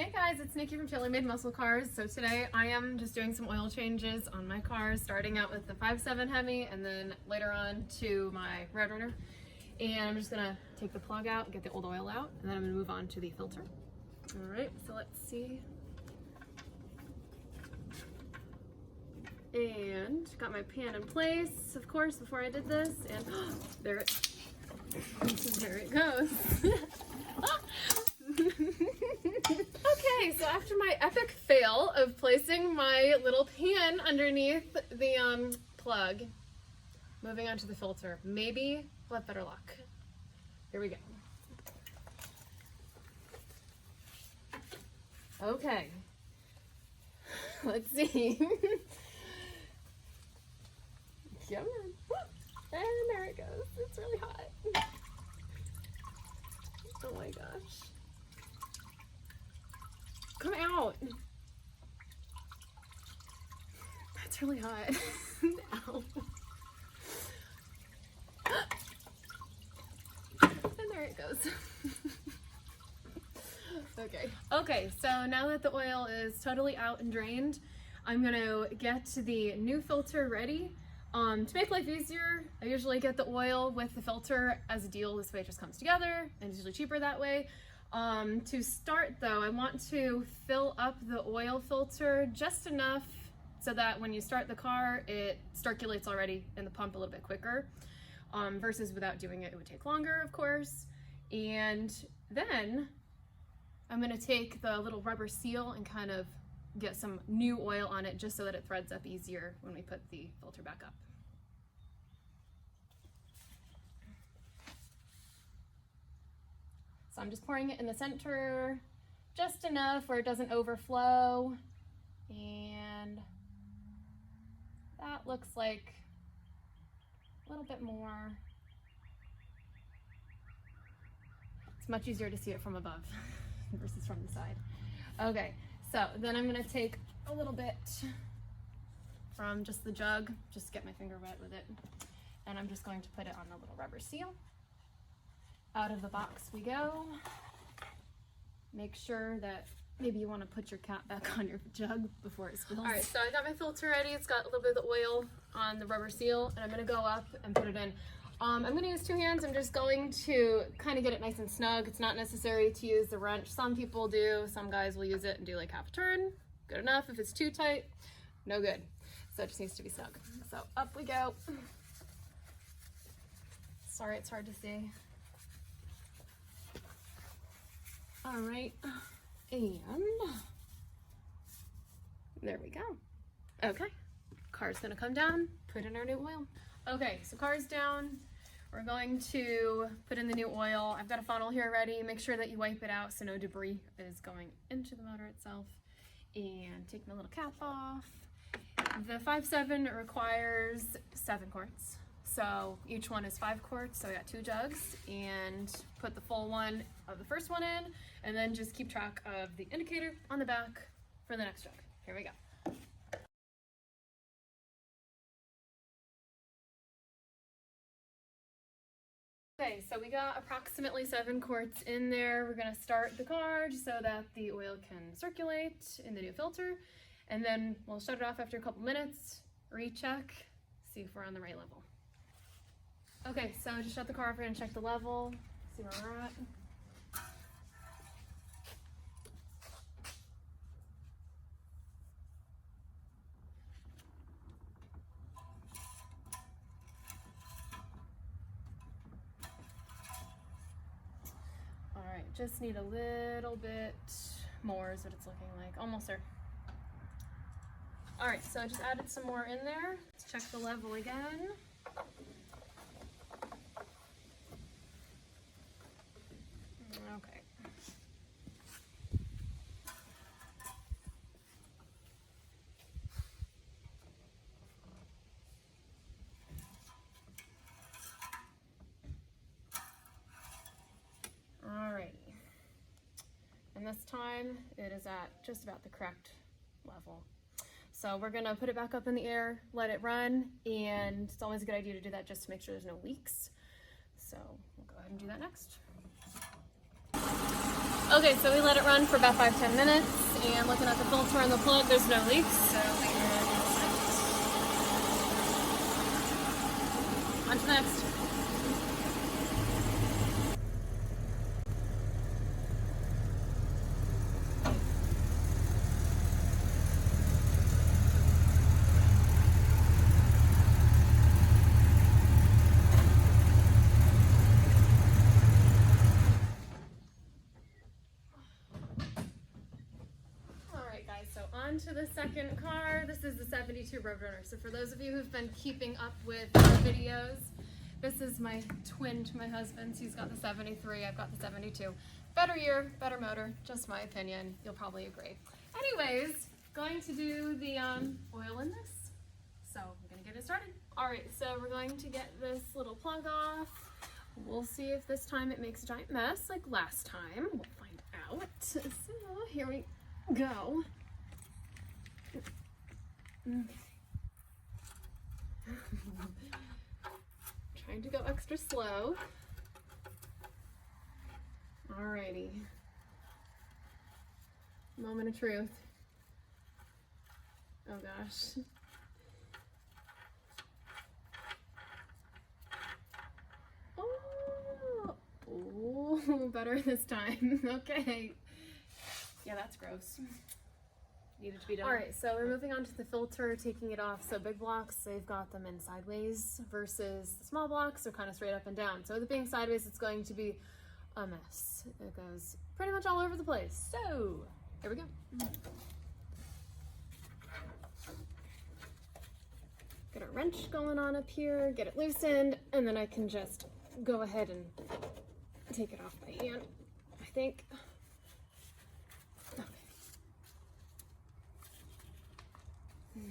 Hey guys, it's Nikki from Taylor Made Muscle Cars. So today I am just doing some oil changes on my cars, starting out with the 5.7 Hemi and then later on to my Roadrunner. And I'm just gonna take the plug out, get the old oil out, and then I'm gonna move on to the filter. All right, so let's see. And got my pan in place, of course, before I did this, and there it goes. Okay, so after my epic fail of placing my little pan underneath the plug, moving on to the filter, maybe we'll have better luck. Here we go. Okay, let's see. Come on. And there it goes. It's really hot. Oh my gosh. Come out. That's really hot. Ow. And there it goes. Okay, so now that the oil is totally out and drained, I'm gonna get the new filter ready. To make life easier, I usually get the oil with the filter as a deal. This way it just comes together, and it's usually cheaper that way. To start though, I want to fill up the oil filter just enough so that when you start the car, it circulates already in the pump a little bit quicker, versus without doing it, it would take longer, of course. And then I'm gonna take the little rubber seal and kind of get some new oil on it just so that it threads up easier when we put the filter back up. So I'm just pouring it in the center just enough where it doesn't overflow, and that looks like a little bit more. It's much easier to see it from above versus from the side. Okay, so then I'm gonna take a little bit from just the jug, just get my finger wet with it, and I'm just going to put it on the little rubber seal. Out of the box we go. Make sure that maybe you want to put your cap back on your jug before it spills. All right, so I got my filter ready. It's got a little bit of the oil on the rubber seal, and I'm gonna go up and put it in. I'm gonna use two hands. I'm just going to kind of get it nice and snug. It's not necessary to use the wrench. Some people do. Some guys will use it and do like half a turn. Good enough. If it's too tight, no good. So it just needs to be snug. So up we go. Sorry, it's hard to see. All right, and there we go. Okay, car's gonna come down, put in our new oil. Okay, so car's down. We're going to put in the new oil. I've got a funnel here ready. Make sure that you wipe it out so no debris is going into the motor itself. And take my little cap off. The 5.7 requires 7 quarts. So each one is 5 quarts, so I got 2 jugs, and put the full one of the first one in, and then just keep track of the indicator on the back for the next jug. Here we go. Okay, so we got approximately 7 quarts in there. We're gonna start the car just so that the oil can circulate in the new filter, and then we'll shut it off after a couple minutes, recheck, see if we're on the right level. Okay, so just shut the car off and check the level, see where we're at. All right, just need a little bit more is what it's looking like. Almost there. All right, so I just added some more in there. Let's check the level again. Okay. Alrighty. And this time it is at just about the correct level. So we're gonna put it back up in the air, let it run, and it's always a good idea to do that just to make sure there's no leaks. So we'll go ahead and do that next. Okay, so we let it run for about 5-10 minutes, and looking at the filter and the plug, there's no leaks, so we are on to the next. So on to the second car. This is the 72 Roadrunner. So for those of you who've been keeping up with our videos, this is my twin to my husband's. He's got the 73, I've got the 72. Better year, better motor, just my opinion. You'll probably agree. Anyways, going to do the oil in this. So we're gonna get it started. All right, so we're going to get this little plug off. We'll see if this time it makes a giant mess like last time. We'll find out. So here we go. Trying to go extra slow. Alrighty. Moment of truth. Oh gosh. Oh, better this time. Okay. Yeah, that's gross. Needed to be done. All right, so we're moving on to the filter, taking it off. So big blocks, they've got them in sideways versus the small blocks are kind of straight up and down. So with it being sideways, it's going to be a mess. It goes pretty much all over the place. So here we go. Get a wrench going on up here, get it loosened, and then I can just go ahead and take it off by hand, I think.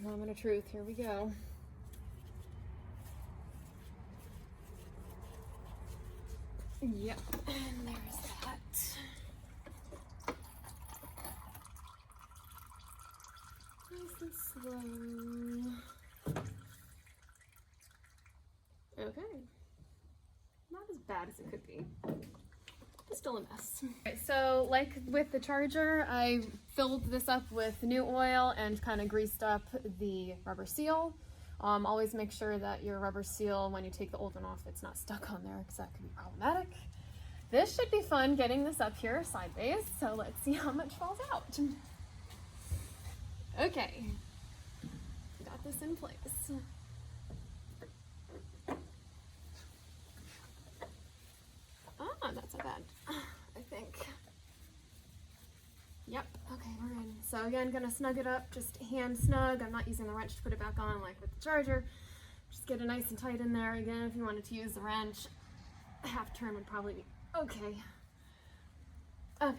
Moment of truth, here we go. Yep, and there's that. Nice and slow. Okay. Not as bad as it could be. It's still a mess. Okay, so like with the Charger, I filled this up with new oil and kind of greased up the rubber seal. Always make sure that your rubber seal, when you take the old one off, it's not stuck on there because that could be problematic. This should be fun getting this up here sideways, so let's see how much falls out. Okay, got this in place. Ah, not so bad, I think. Yep, okay, we're in. So again, gonna snug it up, just hand snug. I'm not using the wrench to put it back on like with the Charger. Just get it nice and tight in there. Again, if you wanted to use the wrench, a half turn would probably be okay. Okay,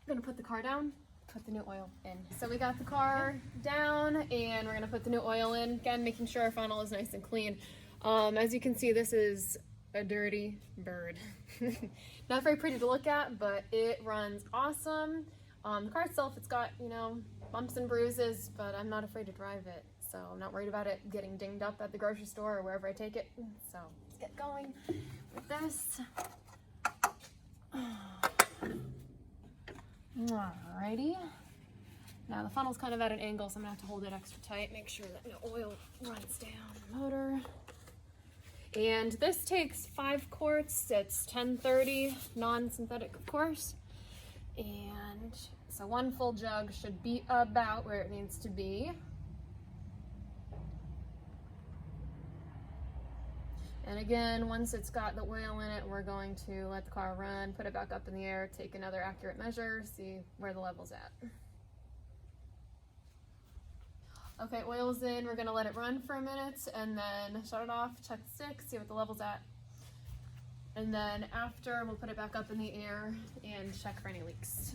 gonna put the car down, put the new oil in. So we got the car down and we're gonna put the new oil in. Again, making sure our funnel is nice and clean. As you can see, this is a dirty bird. Not very pretty to look at, but it runs awesome. The car itself, it's got, you know, bumps and bruises, but I'm not afraid to drive it. So I'm not worried about it getting dinged up at the grocery store or wherever I take it. So let's get going with this. Alrighty. Now the funnel's kind of at an angle, so I'm gonna have to hold it extra tight, make sure that no oil runs down the motor. And this takes 5 quarts. It's 1030, non-synthetic, of course. And so 1 full jug should be about where it needs to be. And again, once it's got the oil in it, we're going to let the car run, put it back up in the air, take another accurate measure, see where the level's at. Okay, oil's in, we're gonna let it run for a minute and then shut it off, check the stick, see what the level's at. And then after, we'll put it back up in the air and check for any leaks.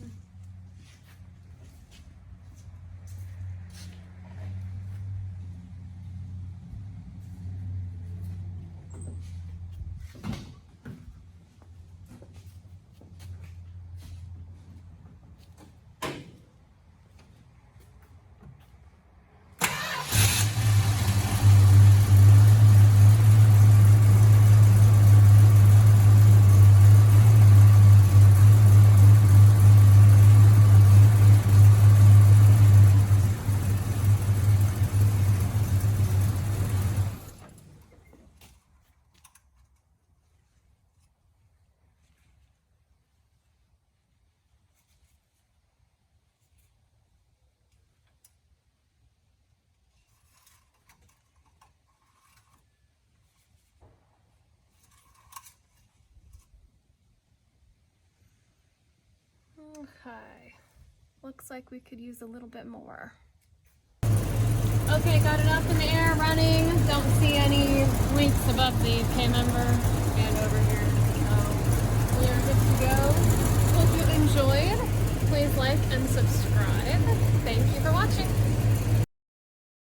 Okay, looks like we could use a little bit more. Okay, got it up in the air, running. Don't see any links above the K member and over here. So we are good to go. Hope you enjoyed. Please like and subscribe. Thank you for watching.